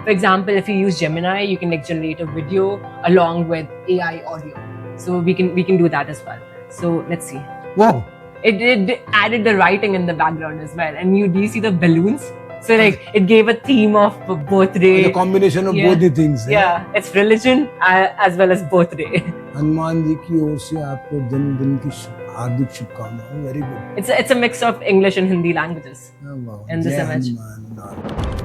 For example, if you use Gemini, you can like generate a video along with AI audio. So we can do that as well. So let's see. Wow. It added the writing in the background as well. And do you see the balloons? So like it gave a theme of birthday. The combination of Yeah. both the things. Yeah, it's religion as well as birthday. Hanuman ji की ओर से आपको जन्मदिन की हार्दिक शुभकामनाएं. Very good. It's a mix of English and Hindi languages Oh, wow. in this Jai image. Hanuman.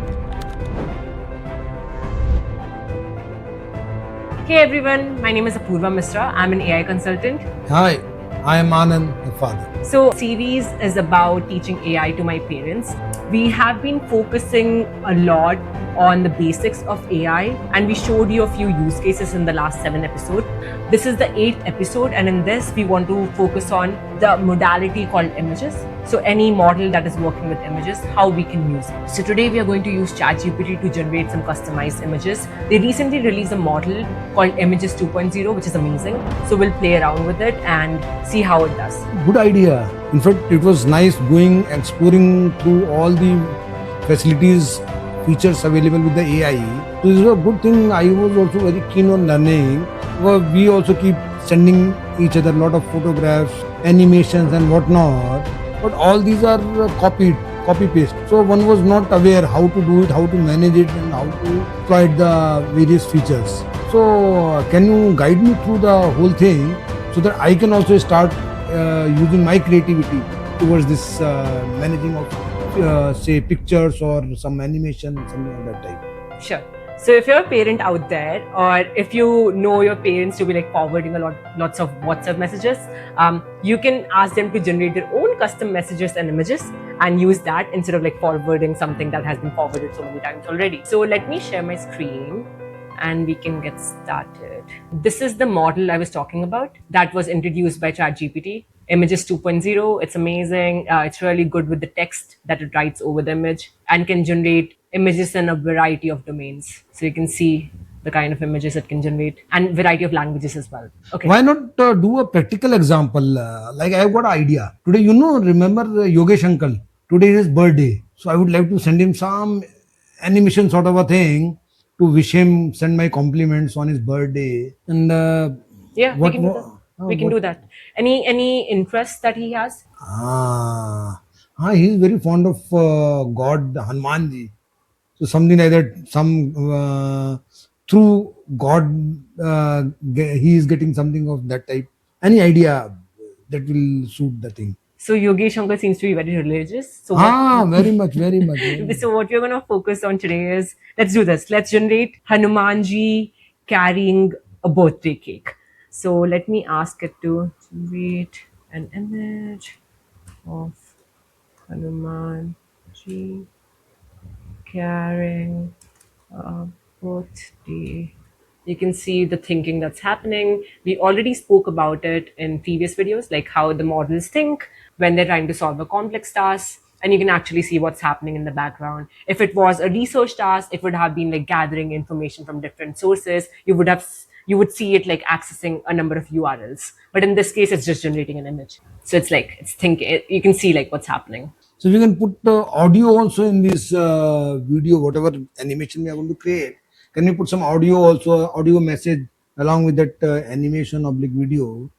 Hey everyone, my name is Apurva Misra. I'm an AI consultant. Hi, I am Anand, the father. So, series is about teaching AI to my parents. We have been focusing a lot on the basics of AI, and we showed you a few use cases in the last 7 episodes. This is the 8th episode, and in this, we want to focus on the modality called images. So, any model that is working with images, how we can use it. So, today we are going to use ChatGPT to generate some customized images. They recently released a model called Images 2.0, which is amazing. So, we'll play around with it and see how it does. Good idea. In fact, it was nice going exploring through all the facilities, features available with the AI. So this is a good thing. I was also very keen on learning. Well, we also keep sending each other a lot of photographs, animations and whatnot. But all these are copy paste. So one was not aware how to do it, how to manage it and how to exploit the various features. So can you guide me through the whole thing so that I can also start using my creativity towards this managing of say pictures or some animation, something of that type. Sure. So if you're a parent out there, or if you know your parents to be like forwarding lots of WhatsApp messages, you can ask them to generate their own custom messages and images and use that instead of like forwarding something that has been forwarded so many times already. So let me share my screen and we can get started. This is the model I was talking about that was introduced by ChatGPT. Images 2.0, it's amazing. It's really good with the text that it writes over the image and can generate images in a variety of domains. So you can see the kind of images it can generate and variety of languages as well. Okay. Why not do a practical example? Like I've got an idea. Today, remember Yogesh uncle? Today is his birthday. So I would like to send him some animation sort of a thing to wish him, send my compliments on his birthday. And yeah, we can do that. We can do that. Any interest that he has? He's very fond of God Hanumanji. So something like that. Through God, he is getting something of that type. Any idea that will suit the thing? So Yogesh uncle seems to be very religious. So very much, very much. So what we're going to focus on today is, let's do this. Let's generate Hanumanji carrying a birthday cake. So let me ask it to generate an image of Hanumanji carrying a birthday. You can see the thinking that's happening. We already spoke about it in previous videos, like how the models think when they're trying to solve a complex task. And you can actually see what's happening in the background. If it was a research task, it would have been like gathering information from different sources. You would see it like accessing a number of URLs. But in this case, it's just generating an image. So it's thinking, you can see like what's happening. So we can put audio also in this video, whatever animation we are going to create. Can you put some audio also, audio message along with that animation oblique video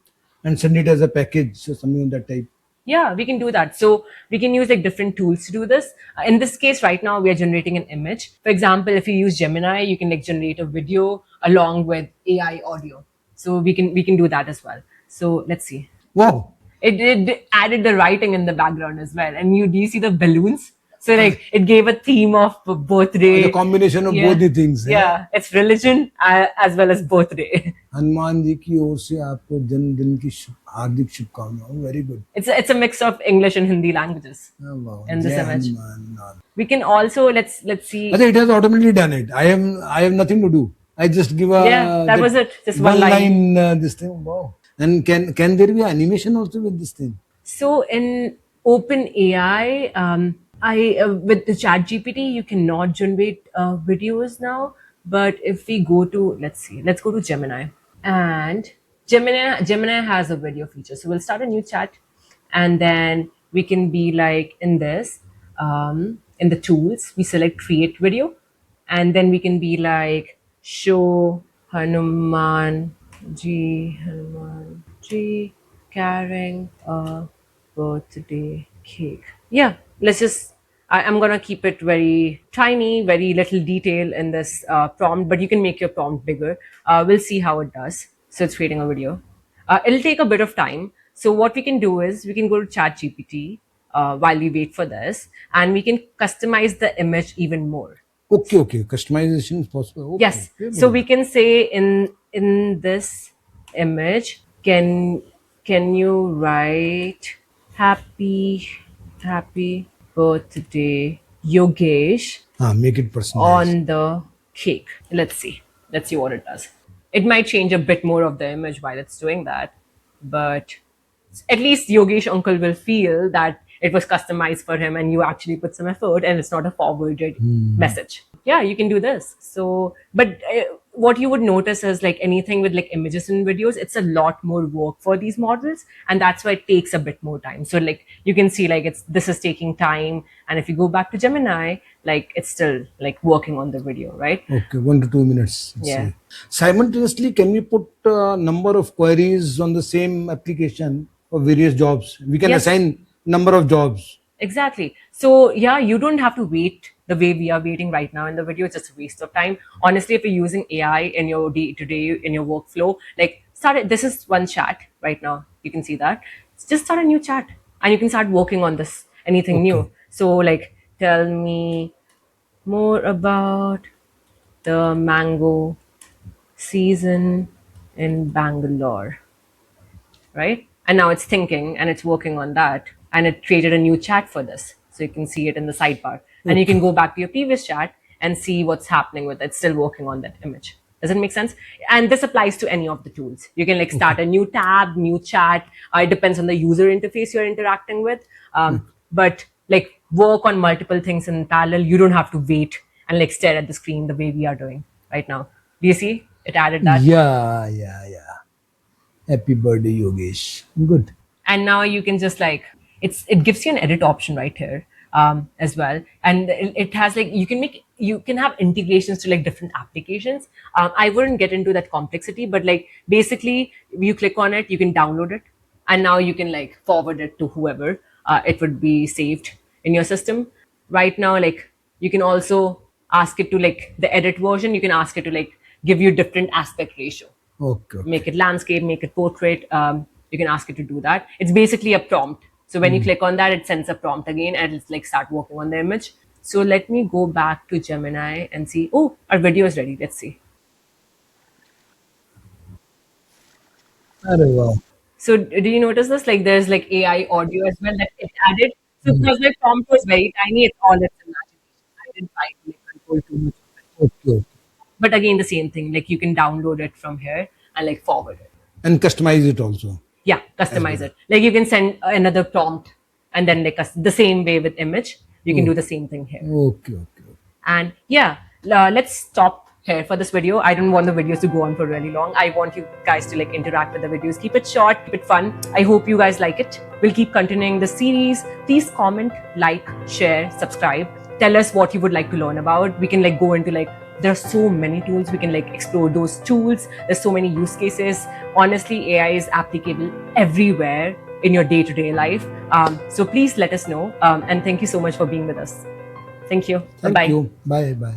and send it as a package, something of that type? Yeah, we can do that. So we can use like different tools to do this. In this case, right now, we are generating an image. For example, if you use Gemini, you can like generate a video along with AI audio. So we can do that as well. So let's see. Wow. It added the writing in the background as well. And do you see the balloons? So like it gave a theme of birthday. The combination of both the things. Yeah, it's religion as well as birthday. Hanuman ji की ओर से आपको जन्मदिन की हार्दिक शुभकामनाएं. Very good. It's a mix of English and Hindi languages. Oh, wow. In this Jai image. Hanuman. We can also let's see. I think it has automatically done it. I have nothing to do. I just give a that was it. Just one line. This thing. Wow. And can there be animation also with this thing? So in OpenAI, with the ChatGPT, you cannot generate videos now. But if we go to, let's go to Gemini. And Gemini has a video feature. So we'll start a new chat, and then we can be like in this, in the tools, we select create video. and then we can be like, show Hanumanji carrying a birthday cake. Yeah, let's just. I'm gonna keep it very tiny, very little detail in this prompt, but you can make your prompt bigger. We'll see how it does. So it's creating a video. It'll take a bit of time. So what we can do is we can go to ChatGPT while we wait for this, and we can customize the image even more. Okay. Customization is possible. Yes. Okay. So we can say in this image, can you write happy birthday Yogesh Make it personalized. on the cake. Let's see. Let's see what it does. It might change a bit more of the image while it's doing that, but at least Yogesh uncle will feel that it was customized for him and you actually put some effort and it's not a forwarded message. Yeah, you can do this. So, but what you would notice is like anything with like images and videos, it's a lot more work for these models, and that's why it takes a bit more time. So like you can see like this is taking time, and if you go back to Gemini, like it's still like working on the video, right? Okay, 1 to 2 minutes. Let's Yeah. say. Simultaneously, can we put a number of queries on the same application for various jobs? We can Yes. assign number of jobs. Exactly. So yeah, you don't have to wait the way we are waiting right now in the video. It's just a waste of time. Honestly, if you're using AI in your day-to-day, in your workflow, like start it. This is one chat right now. You can see that. Just start a new chat and you can start working on this, anything Okay. new. So like, tell me more about the mango season in Bangalore, right? And now it's thinking and it's working on that. And it created a new chat for this. So you can see it in the sidebar. And you can go back to your previous chat and see what's happening with it. It's still working on that image. Does it make sense? And this applies to any of the tools. You can like start a new tab, new chat. It depends on the user interface you're interacting with. But like work on multiple things in parallel. You don't have to wait and like stare at the screen the way we are doing right now. Do you see? It added that. Yeah. Happy birthday, Yogesh. Good. And now you can just like it gives you an edit option right here as well, and it has like you can have integrations to like different applications. I wouldn't get into that complexity, but like basically you click on it, you can download it, and now you can like forward it to whoever it would be saved in your system right now. Like you can also ask it to like the edit version, you can ask it to like give you different aspect ratio, Okay. make it landscape, make it portrait. You can ask it to do that. It's basically a prompt. So when you click on that, it sends a prompt again and it's like start working on the image. So let me go back to Gemini and see. Oh, our video is ready. Let's see. Arey wow. So do you notice this? Like there's like AI audio as well that it added. So because my prompt was very tiny, it's all its imagination. I didn't try to like control too much of it. Okay. But again, the same thing. Like you can download it from here and like forward it. And customize it also. Yeah, customize it. Like you can send another prompt and then like the same way with image, you can do the same thing here. Okay. And yeah, let's stop here for this video. I don't want the videos to go on for really long. I want you guys to like interact with the videos. Keep it short, keep it fun. I hope you guys like it. We'll keep continuing the series. Please comment, like, share, subscribe. Tell us what you would like to learn about. We can like go into like, there are so many tools. We can like explore those tools. There's so many use cases. Honestly, AI is applicable everywhere in your day-to-day life. So please let us know. And thank you so much for being with us. Thank you. Thank Bye-bye. you. Bye.